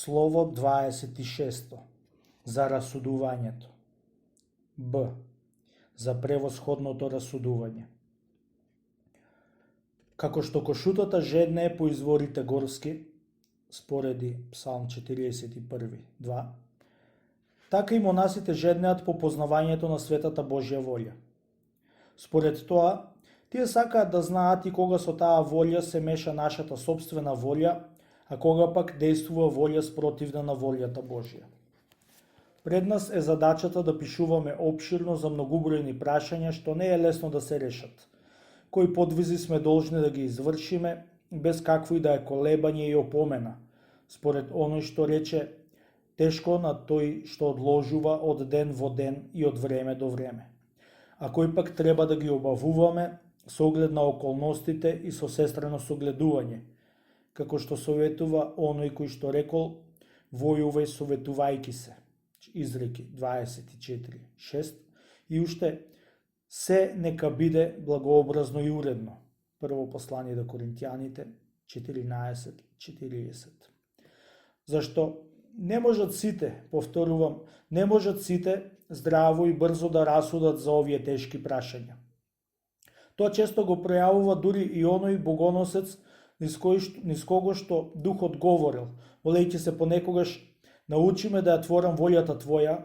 Слово 26. За расудувањето. Б. За превосходното расудување. Како што кошутата жедне по изворите горски, спореди Псалм 41:2, така и монасите жеднеат по познавањето на светата Божја волја. Според тоа, тие сакаат да знаат и кога со таа волја се меша нашата собствена волја, а кога пак действува волја спротивна на волјата Божја. Пред нас е задачата да пишуваме опширно за многубројни прашања што не е лесно да се решат. Кои подвизи сме должни да ги извршиме, без какво и да е колебање и опомена, според оној што рече, тешко на тој што одложува од ден во ден и од време до време. А кој пак треба да ги обавуваме со оглед на околностите и со сестрено согледување, како што советува оној кој што рекол, војувај советувајки се. Изреки 24:6 и уште се нека биде благообразно и уредно. Прво послание до Коринтијаните 14:40. Зашто не можат сите, повторувам, не можат сите здраво и брзо да расудат за овие тешки прашања. Тоа често го пројавува дури и оној богоносец низ кого што Духот говорил, молејќи се понекогаш научи ме да ја творам волјата Твоја,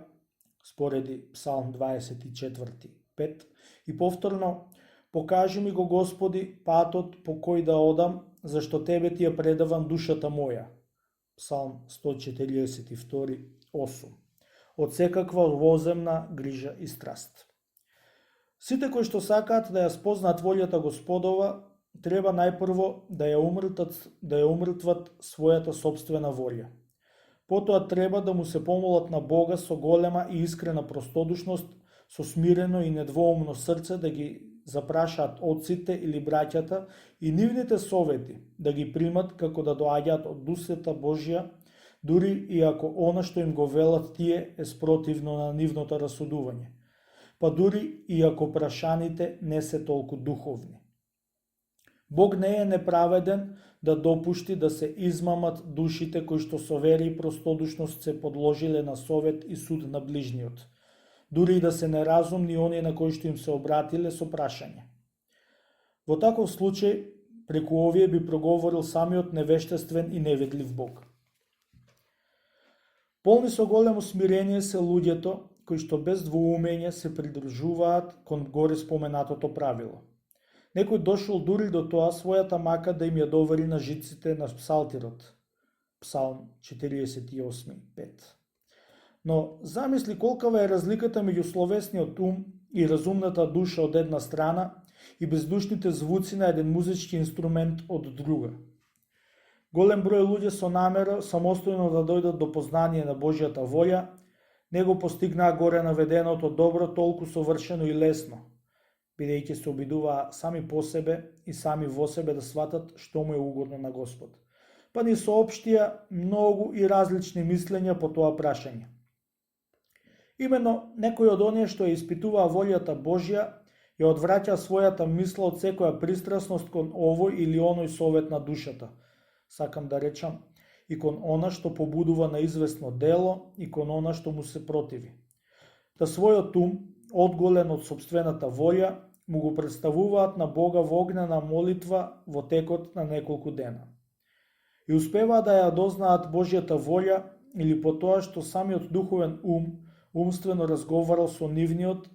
спореди Псалм 24:5, и повторно, покажи ми го Господи патот по кој да одам, зашто Тебе ти ја предавам душата моја. Псалм 142:8. Од секаква воземна грижа и страст. Сите кои што сакаат да ја спознаат волјата Господова, треба најпрво да ја умртват својата собствена волја. Потоа треба да му се помолат на Бога со голема и искрена простодушност, со смирено и недвоумно срце да ги запрашаат отците или браќата и нивните совети да ги примат како да доаѓаат од дусета Божја, дури и ако она што им го велат тие е спротивно на нивното расудување, па дури и ако прашаните не се толку духовни. Бог не е неправеден да допушти да се измамат душите кои што со вера и простодушност се подложиле на совет и суд на ближниот, дури и да се неразумни оние на кои што им се обратиле со прашање. Во таков случај, преку овие би проговорил самиот невештествен и неведлив Бог. Полни со големо смирение се луѓето кои што без двоумење се придружуваат кон горе споменатото правило. Некој дошол дури до тоа својата мака да им ја довери на жиците на псалтирот. Псалм 48:5. Но замисли колкава е разликата меѓу словесниот ум и разумната душа од една страна и бездушните звуци на еден музички инструмент од друга. Голем број луѓе со намера самостојно да дојдат до познание на Божјата волја, не го постигнаа горе наведеното добро толку совршено и лесно, бидејќи се обидуваа сами по себе и сами во себе да сватат што му е угодно на Господ, па ни соопштија многу и различни мислења по тоа прашање. Именно некој од оние што ја испитуваа волјата Божја ја одвраќа својата мисла од секоја пристрасност кон овој или оној совет на душата, сакам да речам, и кон она што побудува на известно дело и кон она што му се противи. Та својот ум, одголен од собствената волја, му го представуваат на Бога во огнена молитва во текот на неколку дена. И успеваат да ја дознаат Божјата волја или по тоа што самиот духовен умствено разговарал со нивниот,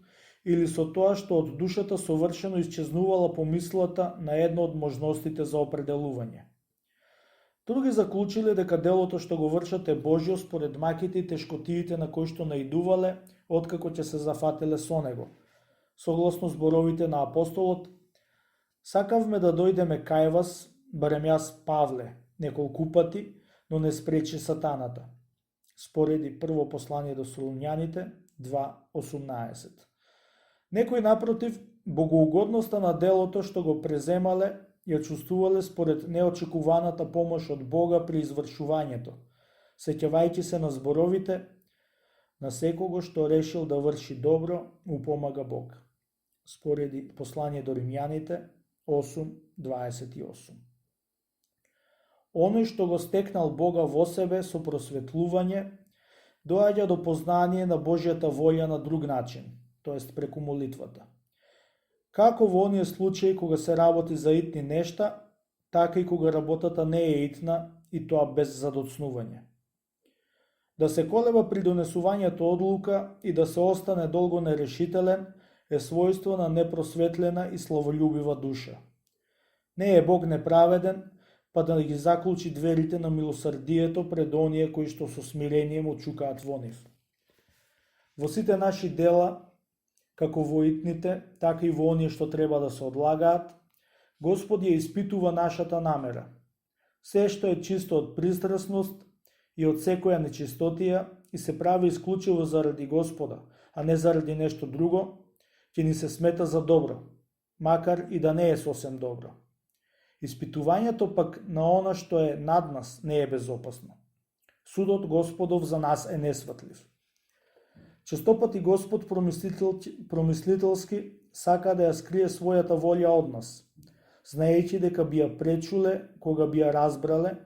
или со тоа што од душата совршено исчезнувала помислата на една од можностите за определување. Други заклучиле дека делото што го вршат е Божјо според маките и тешкотиите на кои што наидувале откако ќе се зафателе со него. Согласно зборовите на апостолот, сакавме да дојдеме кај вас, барем јас Павле, неколку пати, но не спречи сатаната. Спореди прво послание до Солуњаните 2:18. Некои напротив, богоугодноста на делото што го преземале, ја чувствувале според неочекуваната помош од Бога при извршувањето, сеќавајќи се на зборовите, на секого што решил да врши добро, му помага Бог. Спореди послание до Римјаните 8:28. Оној што го стекнал Бога во себе со просветлување, доаѓа до познание на Божјата волја на друг начин, тоест преку молитвата. Како во оние случаи кога се работи за итни нешта, така и кога работата не е итна и тоа без задоцнување. Да се колеба при донесувањето одлука и да се остане долго нерешителен е својство на непросветлена и славолюбива душа. Не е Бог неправеден, па да ги заклучи дверите на милосрдието пред оние кои што со смирение му чукаат во нив. Во сите наши дела, како во итните, така и во оние што треба да се одлагаат, Господ ја испитува нашата намера. Се што е чисто од пристрасност и од секоја нечистотија и се прави исклучиво заради Господа, а не заради нешто друго, ќе ни се смета за добро, макар и да не е сосем добро. Испитувањето пак на она што е над нас не е безопасно. Судот Господов за нас е несватлив. Честопати Господ промислителски сака да ја скрие својата волја од нас, знаејќи дека би ја пречуле кога би ја разбрале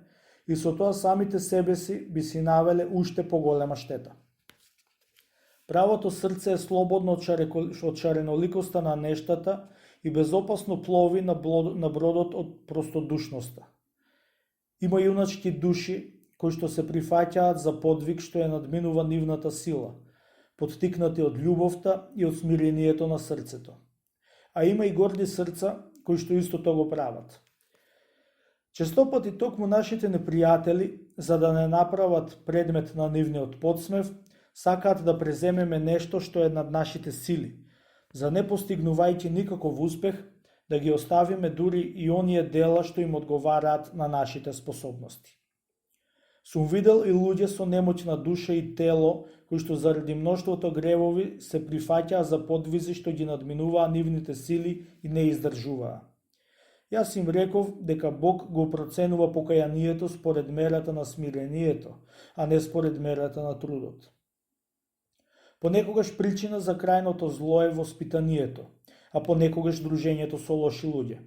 и со тоа самите себе си би си навеле уште поголема штета. Правото срце е слободно од шареноликоста на нештата и безопасно плови на бродот од простодушноста. Има юначки души кои што се прифаќаат за подвиг што ја надминува нивната сила, поттикнати од љубовта и од смирението на срцето. А има и горди срца кои што истото го прават. Честопати токму нашите непријатели, за да не направат предмет на нивниот подсмев, сакаат да преземеме нешто што е над нашите сили, за не постигнувајќи никаков успех, да ги оставиме дури и оние дела што им одговараат на нашите способности. Сум видел и луѓе со немоćна душа и тело, кои што заради мноштвото гревови се прифаќаа за подвизи што ги надминуваа нивните сили и не издржуваа. Јас им реков дека Бог го проценува покајанието според мерата на смирението, а не според мерата на трудот. Понекогаш причина за крајното зло е воспитанието, а понекогаш дружењето со лоши луѓе.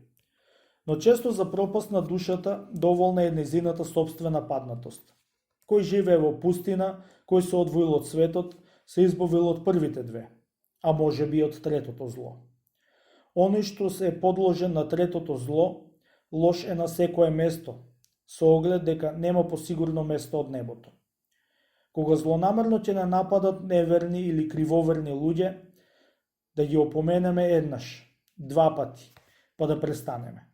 Но често за пропаст на душата доволна е незината собствена паднатост. Кој живее во пустина, кој се одвоил од светот, се избавил од првите две, а може би од третото зло. Оној што се е подложен на третото зло, лош е на секое место, со оглед дека нема посигурно место од небото. Кога злонамерно ќе не нападат неверни или кривоверни луѓе, да ги опоменеме еднаш, два пати, па да престанеме.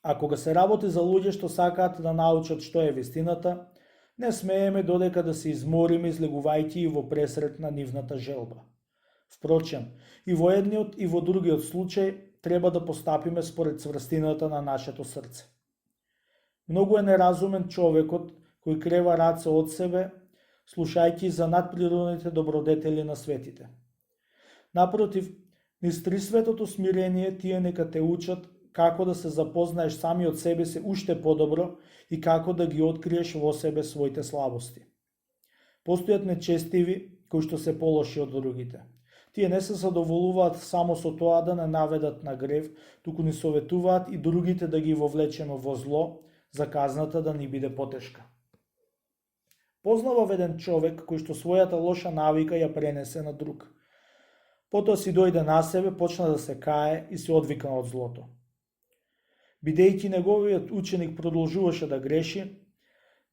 А кога се работи за луѓе што сакаат да научат што е вистината, не смееме додека да се измориме излегувајќи и во пресрет на нивната желба. Впрочем, и во едниот и во другиот случај треба да постапиме според цврстината на нашето срце. Многу е неразумен човекот кој крева раце од себе, слушајќи за надприродните добродетели на светите. Напротив, низ трисветото смирение тие нека те учат како да се запознаеш сами од себе си уште подобро и како да ги откриеш во себе своите слабости. Постојат нечестиви кои што се полоши од другите. Тие не се задоволуваат само со тоа да не наведат на грев, туку ни советуваат и другите да ги вовлечеме во зло, за казната да ни биде потешка. Познавав еден човек кој што својата лоша навика ја пренесе на друг. Потоа си дојде на себе, почна да се кае и се одвикна од злото. Бидејќи неговиот ученик продолжуваше да греши,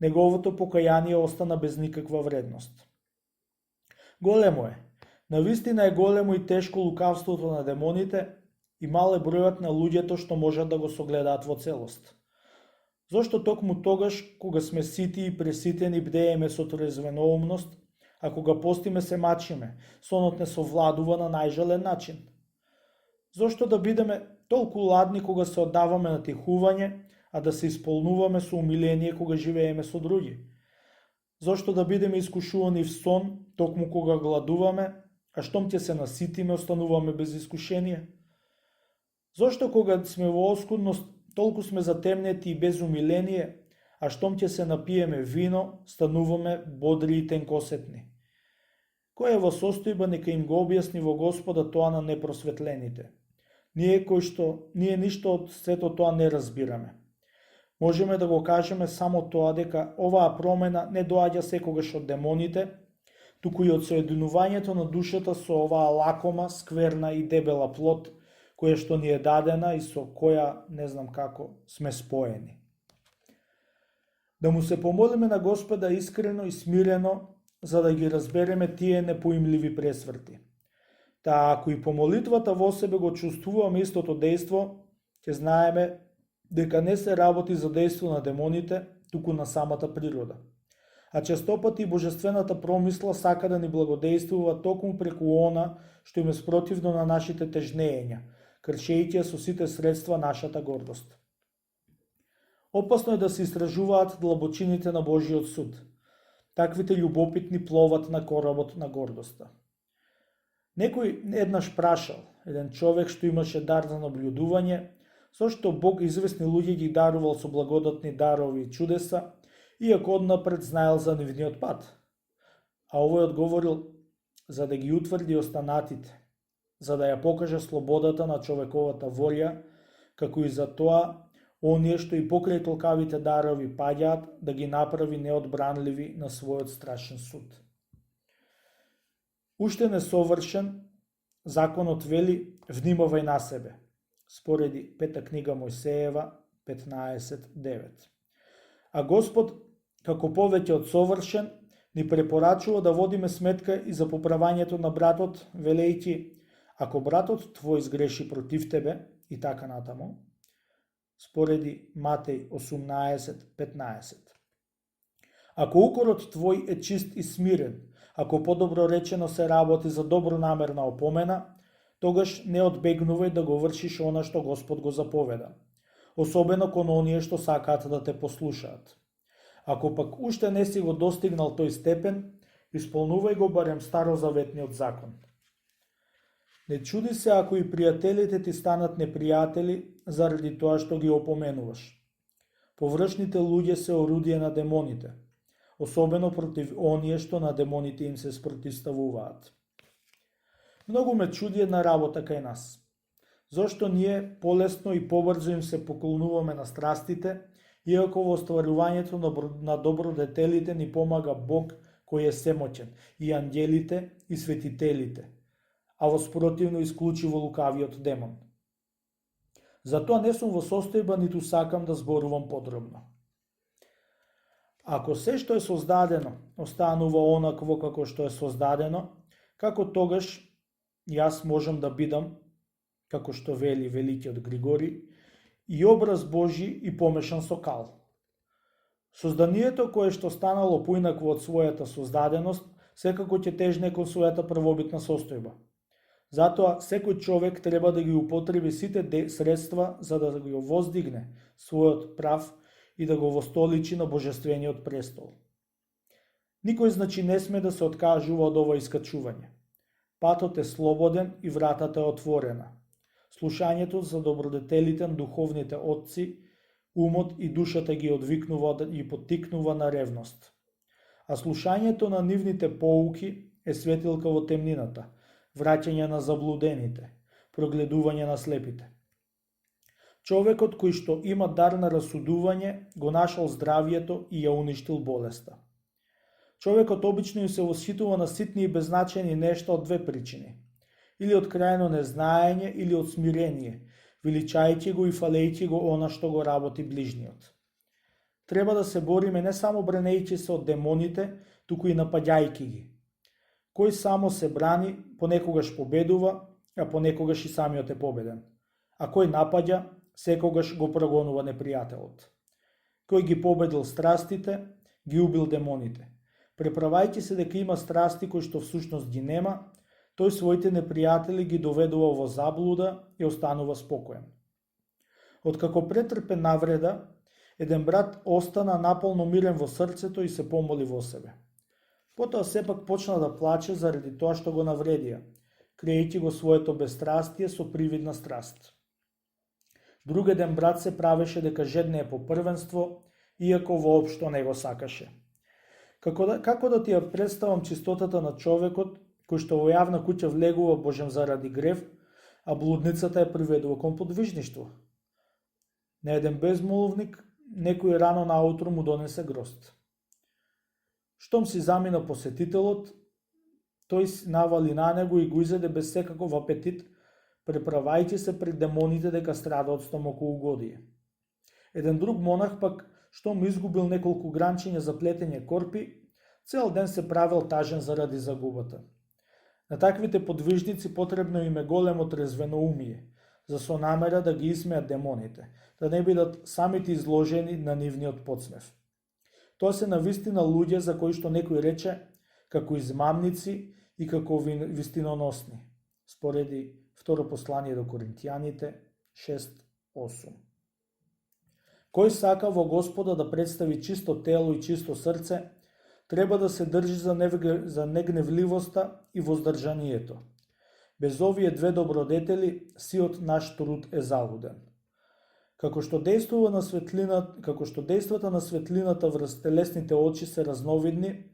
неговото покаяние остана без никаква вредност. Големо е. Навистина е големо и тешко лукавството на демоните и мал е бројот на луѓето што можат да го согледаат во целост. Зошто токму тогаш, кога сме сити и преситени, бдееме со трезвеноумност, а кога постиме се мачиме, сонот не совладува на најжален начин? Зошто да бидеме толку ладни кога се оддаваме на тихување, а да се исполнуваме со умиление кога живееме со други? Зошто да бидеме искушувани в сон, токму кога гладуваме, а штом ќе се наситиме, остануваме без искушение? Зошто кога сме во оскудност, толку сме затемнети и без умиление, а штом ќе се напиеме вино, стануваме бодри и тенкосетни? Кој е во состојба, нека им го објасни во Господа тоа на непросветлените. Ние ништо од сето тоа не разбираме. Можеме да го кажеме само тоа дека оваа промена не доаѓа секогаш од демоните, туку и од соединувањето на душата со оваа лакома, скверна и дебела плот, која што ни е дадена и со која не знам како сме споени. Да му се помолиме на Господа искрено и смирено, за да ги разбереме тие непоимливи пресврти. Таа ако и помолитвата во себе го чувствуваме истото дејство, ќе знаеме дека не се работи за дејство на демоните, туку на самата природа. А честопати божествената промисла сака да ни благодействува токму преку она што им е спротивно на нашите тежнења, кршејќи со сите средства нашата гордост. Опасно е да се истражуваат длабочините на Божиот суд. Таквите љубопитни пловат на коработ на гордоста. Некој еднаш прашал, еден човек што имаше дар за наблюдување, зошто Бог известни луѓе ги дарувал со благодатни дарови и чудеса, иако однапред знаел за нивниот пат. А овој одговорил, за да ги утврди останатите, за да ја покаже слободата на човековата волја, како и за тоа, оние што и покрај толкавите дарови паѓаат, да ги направи неодбранливи на својот страшен суд. Уште несовршен, законот вели, внимавај на себе. Спореди пета книга Мојсеева 15.9. А Господ, како повеќе од совршен, ни препорачува да водиме сметка и за поправањето на братот, велејќи, ако братот твој сгреши против тебе, и така натаму, спореди Матеј 18.15. Ако укорот твој е чист и смирен, ако подобро речено се работи за добронамерна опомена, тогаш не одбегнувај да го вршиш она што Господ го заповеда, особено кон оние што сакаат да те послушаат. Ако пак уште не си го достигнал тој степен, исполнувај го барем старозаветниот закон. Не чуди се ако и пријателите ти станат непријатели заради тоа што ги опоменуваш. Површните луѓе се орудие на демоните, особено против оние што на демоните им се спротивставуваат. Многу ме чуди една работа кај нас. Зошто ние полесно и побрзо им се поклонуваме на страстите, иако во остварувањето на добродетелите ни помага Бог кој е семоќен, и ангелите, и светителите, а во спротивно исклучиво лукавиот демон. Затоа не сум во состојба ниту сакам да зборувам подробно. Ако се што е создадено останува онакво како што е создадено, како тогаш јас можам да бидам, како што вели великиот Григори, и образ Божи и помешан со кал. Созданието кое што станало поинакво од својата создаденост, секако ќе тежне кон својата првобитна состојба. Затоа секој човек треба да ги употреби сите средства за да го воздигне својот прав и да го востоличи на божествениот престол. Никој значи не сме да се откажува од ова искачување. Патот е слободен и вратата е отворена. Слушањето за добродетелите на духовните отци, умот и душата ги одвикнува и поттикнува на ревност. А слушањето на нивните поуки е светилка во темнината, враќање на заблудените, прогледување на слепите. Човекот кој што има дар на расудување го нашол здравието и ја уништил болеста. Човекот обично им се восхитува на ситни и беззначени нешта од две причини. Или од крајно незнаење, или од смирение, величајќи го и фалејќи го она што го работи ближниот. Треба да се бориме не само бранејќи се од демоните, туку и напаѓајќи ги. Кој само се брани, понекогаш победува, а понекогаш и самиот е победен. А кој напаѓа, секогаш го прогонува непријателот. Кој ги победил страстите, ги убил демоните. Преправајќи се дека има страсти кои што всушност ги нема, тој своите непријатели ги доведува во заблуда и останува спокоен. Откако претрпе навреда, еден брат остана наполно мирен во срцето и се помоли во себе. Потоа сепак почна да плаче заради тоа што го навредија, крејќи го своето бестрастие со привидна страст. Друг еден брат се правеше дека жедне е по првенство, иако воопшто не го сакаше. Како да ти ја представам чистотата на човекот, кој што во јавна куќа влегува божем заради грев, а блудницата ја приведува кон подвижништво? На еден безмолвник некој рано наутро му донесе грост. Штом си замина посетителот, тој навали на него и го изеде без секаков апетит, преправајќи се пред демоните дека страда од стомакоугодие. Еден друг монах пак, штом изгубил неколку гранчиња за плетење корпи, цел ден се правил тажен заради загубата. На таквите подвижници потребно им е големо трезвеноумие, за со намера да ги исмеат демоните, да не бидат самите изложени на нивниот подсмев. Тоа се навистина луѓе за кои што некој рече како измамници и како вистиноносни, спореди второ послание до Коринтијаните 6:8. Кој сака во Господа да представи чисто тело и чисто срце, треба да се држи за негневливоста и воздржанието. Без овие две добродетели, сиот наш труд е залуден. Како што дејствата на светлината врз телесните очи се разновидни,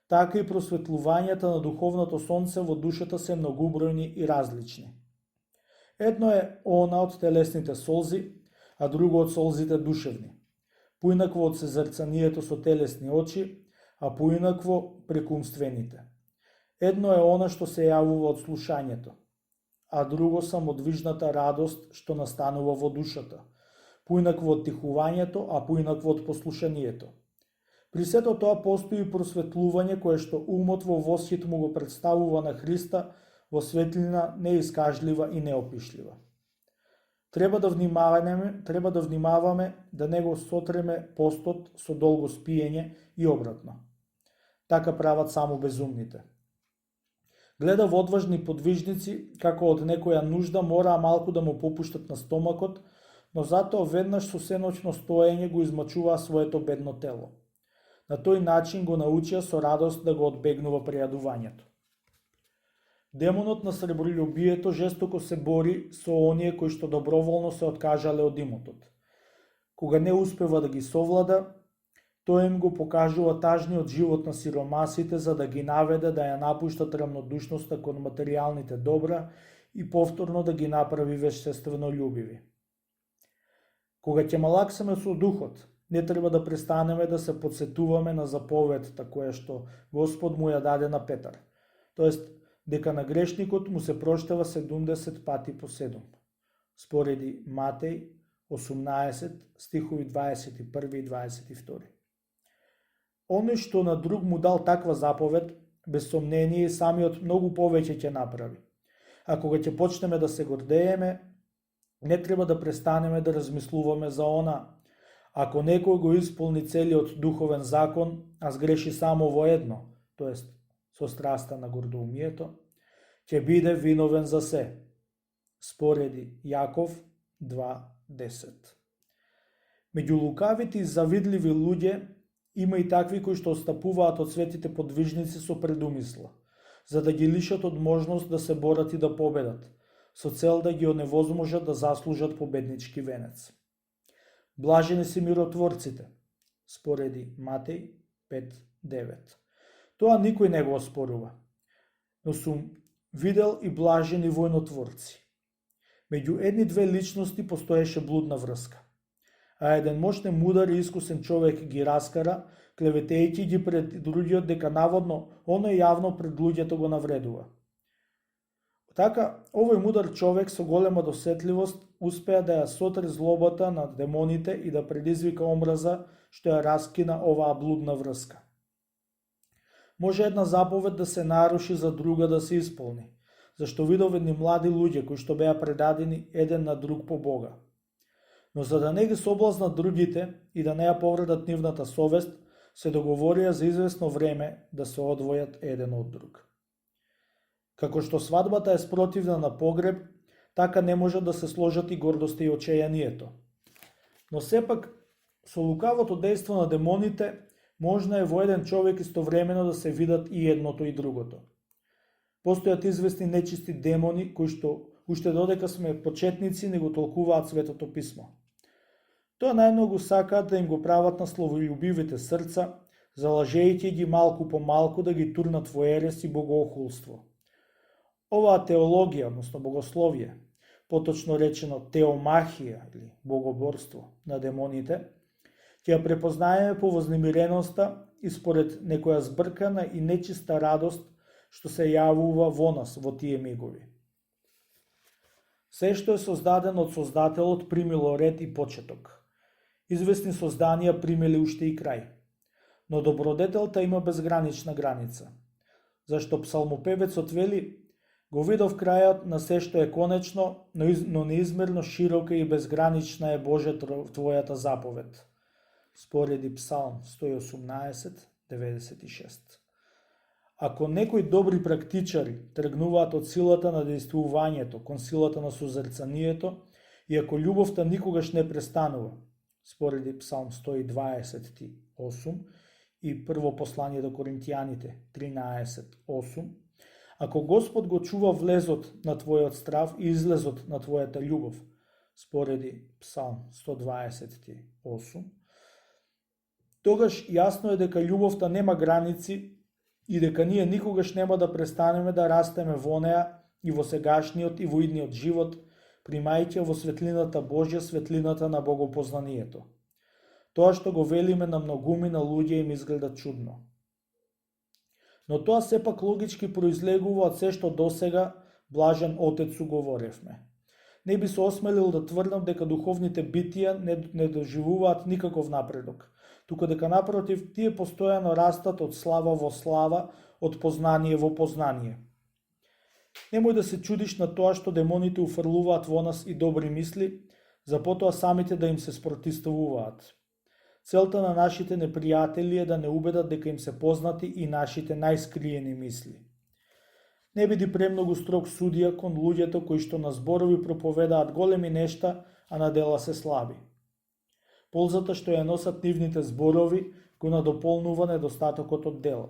така и просветлувањата на духовното сонце во душата се многубројни и различни. Едно е она од телесните солзи, а друго од солзите душевни. Поинакво од сезрцанието со телесни очи, а поинакво преку умствените. Едно е она што се јавува од слушањето, а друго самодвижната радост што настанува во душата, поинакво од тихувањето, а поинакво од послушанието. При сето тоа постои просветлување кое што умот во восхит му го представува на Христа во светлина неискажлива и неопишлива. Треба да внимаваме да не го сотреме постот со долго спиење и обратно. Така прават само безумните. Гледа во одважни подвижници како од некоја нужда мораа малку да му попуштат на стомакот, но затоа веднаш со сеноќно стоење го измачуваа своето бедно тело. На тој начин го научија со радост да го одбегнува прејадувањето. Демонот на сребролюбието жестоко се бори со оние кои што доброволно се откажале од имотот. Кога не успева да ги совлада, тој им го покажува тажниот живот на сиромасите за да ги наведе да ја напуштат рамнодушноста кон материјалните добра и повторно да ги направи вештествено љубиви. Кога ќе малаксаме со духот, не треба да престанеме да се подсетуваме на заповедта која што Господ му ја даде на Петар, тоест дека на грешникот му се проштава 70 пати по 7, спореди Матеј 18, стихови 21 и 22. Оној што на друг му дал таква заповед, без сомнение самиот многу повеќе ќе направи. А кога ќе почнеме да се гордееме, не треба да престанеме да размислуваме за она. Ако некој го исполни целиот духовен закон, а сгреши само во едно, тоест со страста на гордоумието, ќе биде виновен за се. Спореди Јаков 2:10. Меѓу лукавите и завидливи луѓе има и такви кои што отстапуваат од светите подвижници со предумисла, за да ги лишат од можност да се борат и да победат, со цел да ги оневозможат да заслужат победнички венец. Блажени се миротворците, спореди Матеј 5:9. Тоа никој не го оспорува, но сум видел и блажени војнотворци. Меѓу едни-две личности постоеше блудна врска, а еден мощен, мудар и искусен човек ги раскара, клеветејќи ги пред другиот дека наводно оној јавно пред луѓето го навредува. Така, овој мудар човек со голема досетливост успеа да ја сотре злобата на демоните и да предизвика омраза што ја раскина оваа блудна врска. Може една заповед да се наруши за друга да се исполни, зашто видов едни млади луѓе кои што беа предадени еден на друг по Бога. Но за да не ги соблазнат другите и да не ја повредат нивната совест, се договорија за известно време да се одвојат еден од друг. Како што свадбата е спротивна на погреб, така не може да се сложат и гордоста и очејанието. Но сепак, со лукавото дејство на демоните, можно е во еден човек истовремено да се видат и едното и другото. Постојат известни нечисти демони кои што уште додека сме почетници не го толкуваат Светото писмо. Тоа најмногу сакаат да им го прават на славолюбивите срца, залажејќи ги малку по малку да ги турнат во ерес и богоохулство. Оваа теологија, односно богословие, поточно речено теомахија или богоборство на демоните, Ќе ја препознаеме по вознемиреноста и според некоја збркана и нечиста радост што се јавува во нас во тие мигови. Се што е создадено од Создателот примило ред и почеток. Известни созданија примели уште и крај. Но добродетелта има безгранична граница. Зашто псалмопевецот вели: го видов крајот на се што е конечно, но неизмерно широка и безгранична е Боже Твојата заповед. Спореди Псалм 118:96. Ако некои добри практичари тргнуваат од силата на действувањето кон силата на созерцанието, и ако љубовта никогаш не престанува, спореди Псалм 128 и прво послание до Коринтијаните 13:8, ако Господ го чува влезот на твојот страв и излезот на твојата љубов, спореди Псалм 128, тогаш јасно е дека љубовта нема граници и дека ние никогаш нема да престанеме да растеме во неа и во сегашниот и во идниот живот, примајќи во светлината Божја светлината на богопознанието. Тоа што го велиме на многумина луѓе им изгледа чудно. Но тоа сепак логички произлегува од се што досега блажен Отецу говоревме. Не би се осмелил да тврдам дека духовните битија не доживуваат никаков напредок, туку дека напротив тие постојано растат од слава во слава, од познание во познание. Немој да се чудиш на тоа што демоните уфрлуваат во нас и добри мисли, за потоа самите да им се спротивставуваат. Целта на нашите непријатели е да не убедат дека им се познати и нашите најскриени мисли. Не биди премногу строг судија кон луѓето кои што на зборови проповедаат големи нешта, а на дела се слаби. Ползата што ја носат нивните зборови го надополнува недостатокот од дела.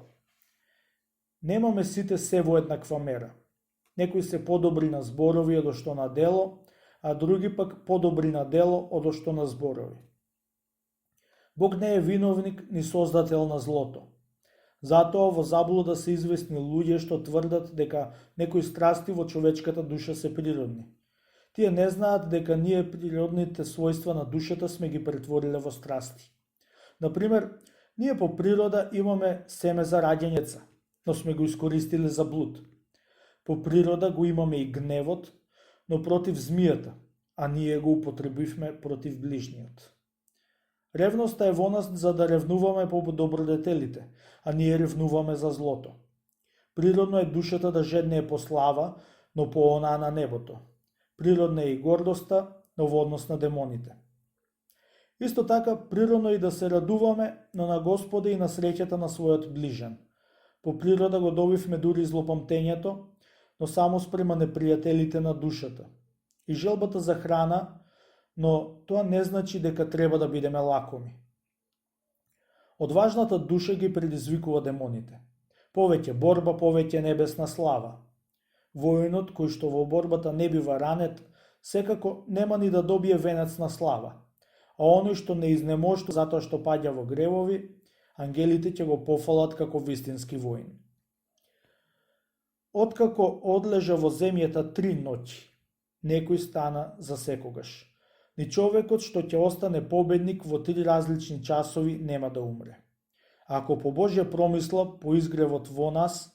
Немаме сите се во еднаква мера. Некои се подобри на зборови одошто на дело, а други пак подобри на дело одошто на зборови. Бог не е виновник ни создател на злото. Затоа во заблуда се известни луѓе што тврдат дека некои страсти во човечката душа се природни. Тие не знаат дека ние природните својства на душата сме ги претвориле во страсти. Например, ние по природа имаме семе за раѓањеца, но сме го искористиле за блуд. По природа го имаме и гневот, но против змијата, а ние го употребивме против ближниот. Ревноста е во нас за да ревнуваме по добродетелите, а ние ревнуваме за злото. Природно е душата да жедне по слава, но по она на небото. Природна е и гордоста, но во однос на демоните. Исто така, природно е и да се радуваме, но на Господа и на среќата на својот ближен. По природа го добивме дури злопамтењето, но само спрема непријателите на душата. И желбата за храна, но тоа не значи дека треба да бидеме лакоми. Одважната душа ги предизвикува демоните. Повеќе борба, повеќе небесна слава. Војнот кој што во борбата не бива ранет, секако нема ни да добие венец на слава, а оној што не изнеможува затоа што паѓа во гревови, ангелите ќе го пофалат како вистински воин. Откако одлежа во земјата 3 ноќи, некој стана за секогаш. Ни човекот што ќе остане победник во 3 различни часови нема да умре. Ако по Божја промисла, по изгревот во нас,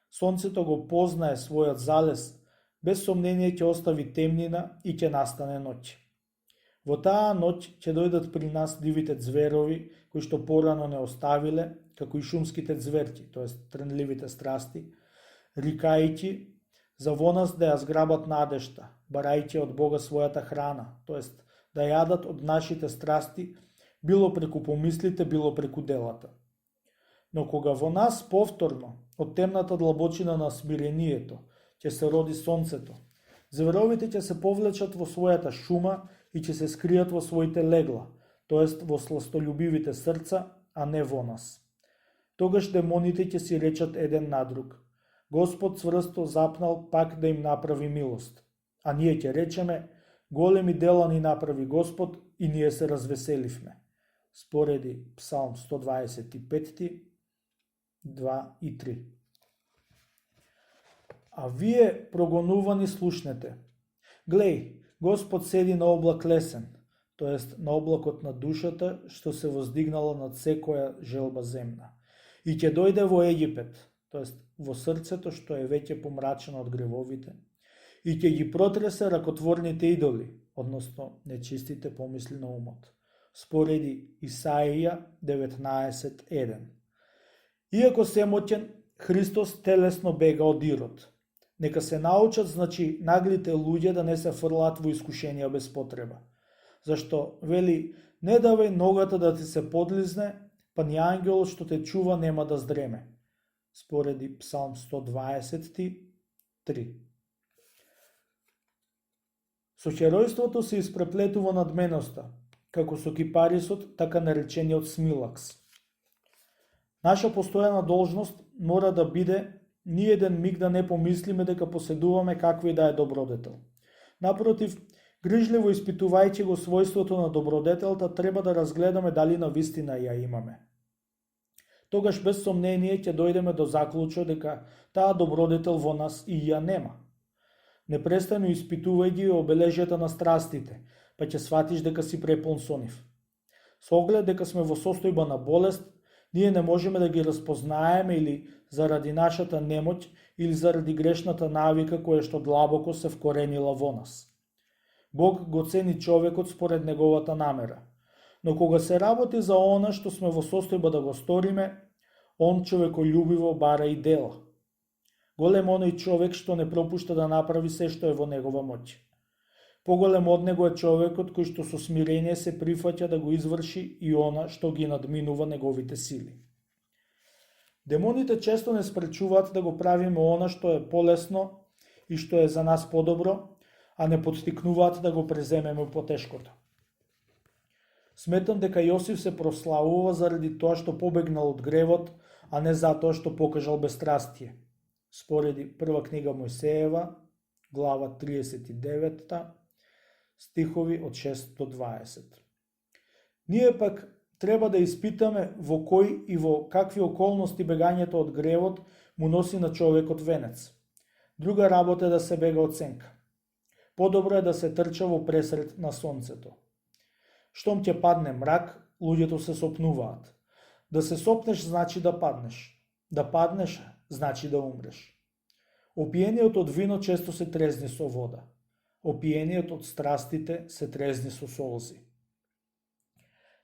сонцето го познае својот залез, без сомнение ќе остави темнина и ќе настане ноќ. Во таа ноќ ќе дојдат при нас дивите зверови, кои што порано не оставиле, како и шумските зверки, тоест тренливите страсти, рикајќи за во нас да ја зграбат надежта, барајќи од Бога својата храна, тоест да јадат од нашите страсти, било преку помислите, било преку делата. Но кога во нас повторно, од темната длабочина на смирението, ќе се роди сонцето, зверовите ќе се повлечат во својата шума и ќе се скријат во своите легла, тоест во сластолюбивите срца, а не во нас. Тогаш демоните ќе си речат еден на друг: Господ цврсто запнал пак да им направи милост. А ние ќе речеме: големи дела ни направи Господ и ние се развеселивме. Спореди Псалм 125, 2 и 3. А вие прогонувани слушнете. Глеј, Господ седи на облак лесен, тоест на облакот на душата, што се воздигнало над секоја желба земна. И ќе дојде во Египет, тоест во срцето што е веќе помрачено од гревовите, и ќе ги протресе ракотворните идоли, односно нечистите помисли на умот. Спореди Исаија 19.1. Иако семоќен, Христос телесно бега од Ирод. Нека се научат, значи, наглите луѓе да не се фрлаат во искушенија без потреба. Зашто, вели, не давај ногата да ти се подлизне, па ни ангелот што те чува нема да здреме. Спореди Псалм 123. Со херојството се испреплетува надменоста, како со кипарисот, така наречениот смилакс. Наша постојана должност мора да биде ни еден миг да не помислиме дека поседуваме каква и да е добродетел. Напротив, грижливо испитувајќи го својството на добродетелта, треба да разгледаме дали на вистина ја имаме. Тогаш без сомнение ќе дојдеме до заклучок дека таа добродетел во нас и ја нема. Непрестано испитувај ги обележјата на страстите, па ќе сватиш дека си преполн со нив. Со оглед дека сме во состојба на болест, ние не можеме да ги разпознаеме или заради нашата немоќ, или заради грешната навика која што длабоко се вкоренила во нас. Бог го цени човекот според неговата намера, но кога се работи за она што сме во состојба да го сториме, он човеколюбиво бара и дела. Голем оној човек што не пропушта да направи се што е во негова моќ. Поголем од него е човекот кој што со смирение се прифаќа да го изврши и она што ги надминува неговите сили. Демоните често не спречуваат да го правиме она што е полесно и што е за нас подобро, а не подстикнуваат да го преземеме потешкото. Сметам дека Јосиф се прославува заради тоа што побегнал од гревот, а не затоа што покажал безстрастие. Спореди прва книга Мојсеева, глава 39, стихови од 6 до 20. Ние пак треба да испитаме во кој и во какви околности бегањето од гревот му носи на човекот венец. Друга работа е да се бега од сенка. Подобро е да се трча во пресред на сонцето. Штом ќе падне мрак, луѓето се сопнуваат. Да се сопнеш значи да паднеш. Да паднеш значи да умреш. Опиениот од вино често се трезни со вода. Опиениот од страстите се трезни со солзи.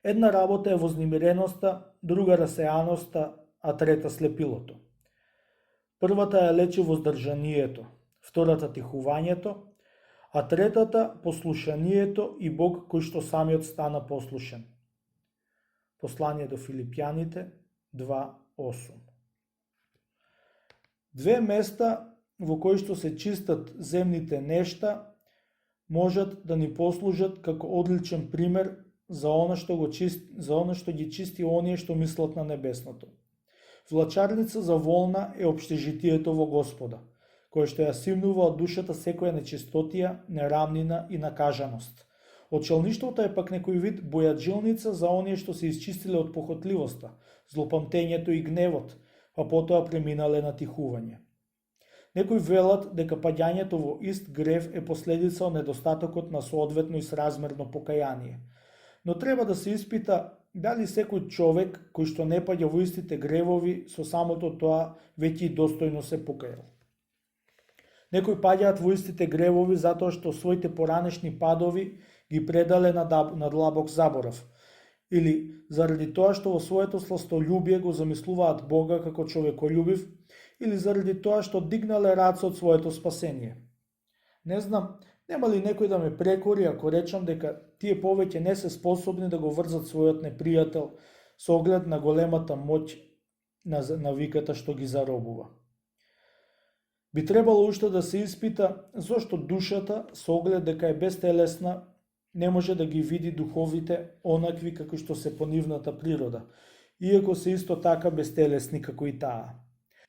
Една работа е вознемиреноста, друга расеаноста, а трета слепилото. Првата ја лечи воздржанието, втората тихувањето, а третата послушанието и Бог кој што самиот стана послушен. Послание до Филипјаните 2.8. Две места во кои што се чистат земните нешта можат да ни послужат како одличен пример за она што ги чисти оние што мислат на небесното. Влачарница за волна е општежитието во Господа, кое што ја симнува од душата секоја нечистотија, нерамнина и накажаност. Очелништвото е пак некој вид бојаджилница за оние што се исчистиле од похотливоста, злопамтењето и гневот, а потоа преминале на тихување. Некои велат дека паѓањето во ист грев е последица од недостатокот на соодветно и сразмерно покаяние. Но треба да се испита дали секој човек кој што не паѓа во истите гревови со самото тоа веќе и достојно се покајал. Некои паѓаат во истите гревови затоа што своите поранешни падови ги предале на длабок заборав, или заради тоа што во своето сластолюбие го замислуваат Бога како човеколюбив, или заради тоа што дигнале раце од своето спасение. Не знам, нема ли некој да ме прекори ако речам дека тие повеќе не се способни да го врзат својот непријател со оглед на големата моќ на навиката што ги заробува. Би требало уште да се испита зошто душата, со оглед дека е безтелесна, не може да ги види духовите онакви како што се по нивната природа, иако се исто така безтелесни како и таа.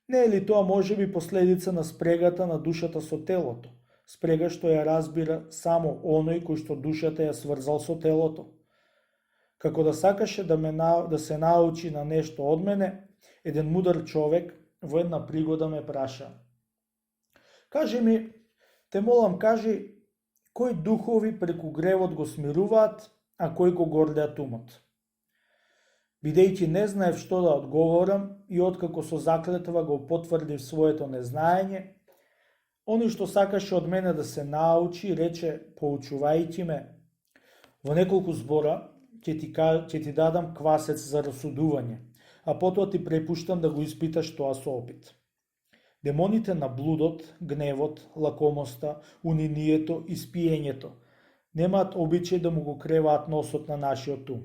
Не е ли тоа можеби последица на спрегата на душата со телото, спрега што ја разбира само оној кој што душата ја сврзал со телото? Како да сакаше да се научи на нешто од мене, еден мудар човек во една пригода ме праша: кажи ми, те молам, кажи, кои духови преку гревот го смируваат а кои го гордеат умот. Бидејќи не знаев што да одговорам и откако со заклетва го потврдив своето незнаење, оној што сакаше од мене да се научи, рече, поучувајќи ме, во неколку збора ќе ти дадам квасец за расудување, а потоа ти препуштам да го испиташ тоа со опит. Демоните на блудот, гневот, лакомоста, унинието и спиењето немаат обичај да му го креваат носот на нашиот ум.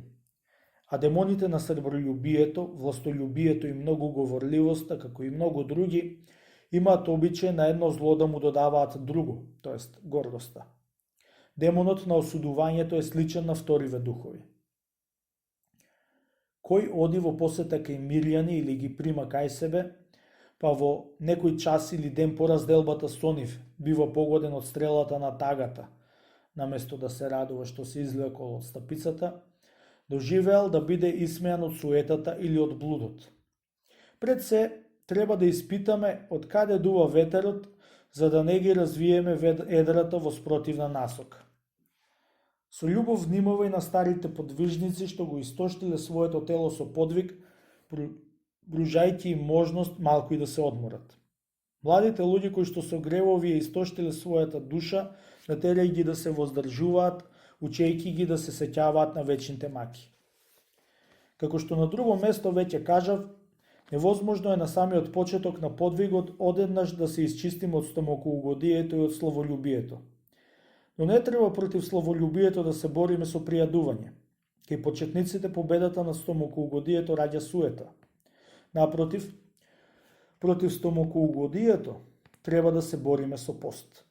А демоните на сребролюбието, властолюбието и многу говорливоста, како и многу други, имаат обичај на едно зло да му додаваат друго, тоест гордоста. Демонот на осудувањето е сличен на вториве духови. Кој оди во посета кај мирјани или ги прима кај себе, па во некој час или ден по разделбата со нив бива погоден од стрелата на тагата, наместо да се радува што се извлекол од стапицата, доживеал да биде исмејан од суетата или од блудот. Пред се, треба да испитаме од каде дува ветерот, за да не ги развиеме едрата во спротивна насока. Со љубов внимавај на старите подвижници што го истоштиле своето тело со подвиг, бружајќи им можност малку и да се одморат. Младите луѓе кои што со гревови истоштиле својата душа, натерај ги да се воздржуваат, учејќи ги да се сеќаваат на вечните маки. Како што на друго место веќе кажав, невозможно е на самиот почеток на подвигот одеднаш да се исчистиме од стомакоугодието и од славолюбието. Но не треба против славолюбието да се бориме со пријадување. Кај почетниците победата на стомакоугодието раѓа суета. Напротив, против стомакоугодието треба да се бориме со пост.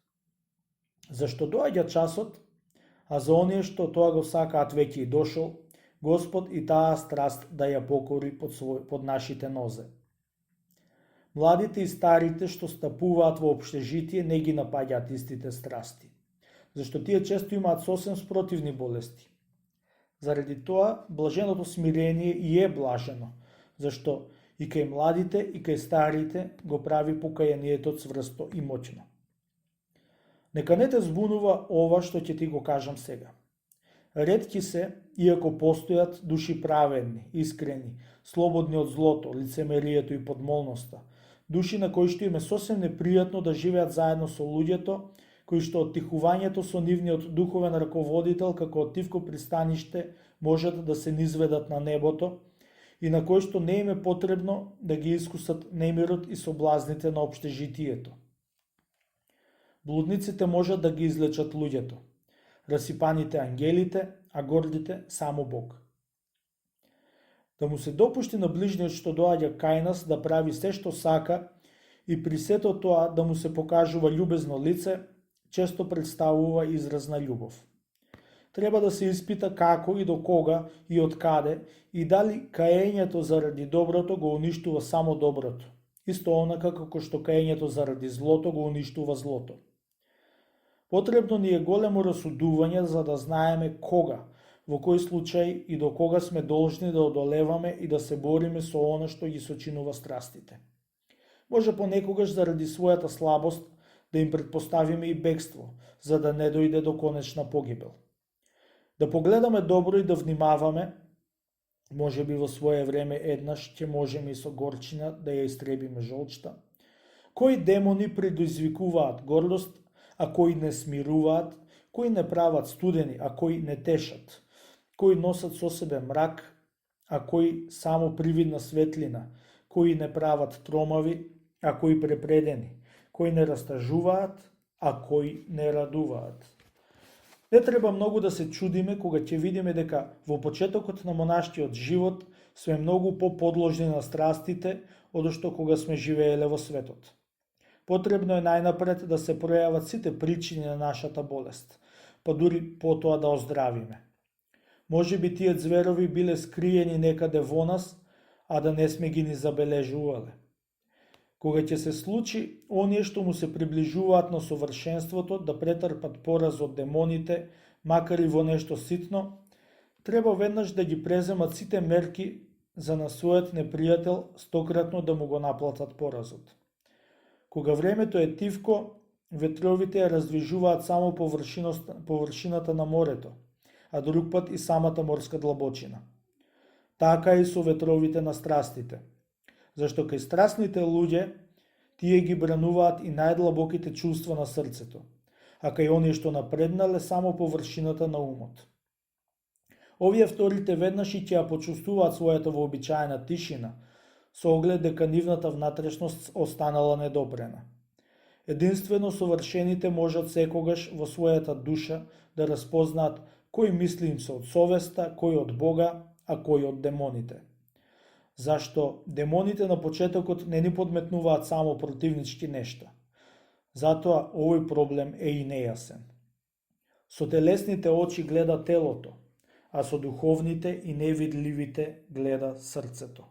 Зашто доаѓа часот, а за оние што тоа го сакаат веќе и дошол, Господ и таа страст да ја покори под нашите нозе. Младите и старите што стапуваат во општежитие не ги напаѓаат истите страсти, зашто тие често имаат сосем спротивни болести. Заради тоа, блаженото смирение и е блажено, зашто и кај младите и кај старите го прави покајанието цврсто и моќно. Нека не те збунува ова што ќе ти го кажам сега. Ретки се, иако постојат души праведни, искрени, слободни од злото, лицемерието и подмолноста, души на кои што им е сосем непријатно да живеат заедно со луѓето, кои што оттихувањето со нивниот духовен раководител како оттивко пристаниште можат да се низведат на небото и на кои што не им е потребно да ги искусат немирот и соблазните на општежитието. Блудниците можат да ги излечат луѓето, расипаните ангелите, а гордите само Бог. Да му се допушти на ближниот што доаѓа кај нас да прави се што сака и при сето тоа да му се покажува љубезно лице, често представува израз на љубов. Треба да се испита како и до кога и од каде и дали каењето заради доброто го уништува само доброто, исто онака како што каењето заради злото го уништува злото. Потребно ни е големо расудување за да знаеме кога, во кој случај и до кога сме должни да одолеваме и да се бориме со она што ги сочинува страстите. Може понекогаш заради својата слабост да им предпоставиме и бегство, за да не дојде до конечна погибел. Да погледаме добро и да внимаваме, може би во своје време еднаш ќе можеме и со горчина да ја истребиме жолчта, кои демони предизвикуваат гордост, а кои не смируваат, кои не прават студени, а кои не тешат, кои носат со себе мрак, а кои само привидна светлина, кои не прават тромави, а кои препредени, кои не растажуваат, а кои не радуваат. Не треба многу да се чудиме кога ќе видиме дека во почетокот на монашкиот живот сме многу поподложни на страстите од што кога сме живееле во светот. Потребно е најнапред да се пројават сите причини на нашата болест, па дури потоа да оздравиме. Може би тие зверови биле скриени некаде во нас, а да не сме ги ни забележувале. Кога ќе се случи, оние што му се приближуваат на совршенството да претрпат пораз од демоните, макар и во нешто ситно, треба веднаш да ги преземат сите мерки за на својот непријател стократно да му го наплатат поразот. Кога времето е тивко, ветровите ја раздвижуваат само површината на морето, а друг пат и самата морска длабочина. Така и со ветровите на страстите. Зашто кај страстните луѓе, тие ги брануваат и најдлабоките чувства на срцето, а кај оние што напреднале само површината на умот. Овие вторите веднаш и ќе ја почувствуваат својата вообичаена тишина, со оглед дека нивната внатрешност останала недопрена. Единствено совршените можат секогаш во својата душа да распознаат кој мисли им се од совеста, кој од Бога, а кој од демоните. Зашто демоните на почетокот не ни подметнуваат само противнички нешта. Затоа овој проблем е и нејасен. Со телесните очи гледа телото, а со духовните и невидливите гледа срцето.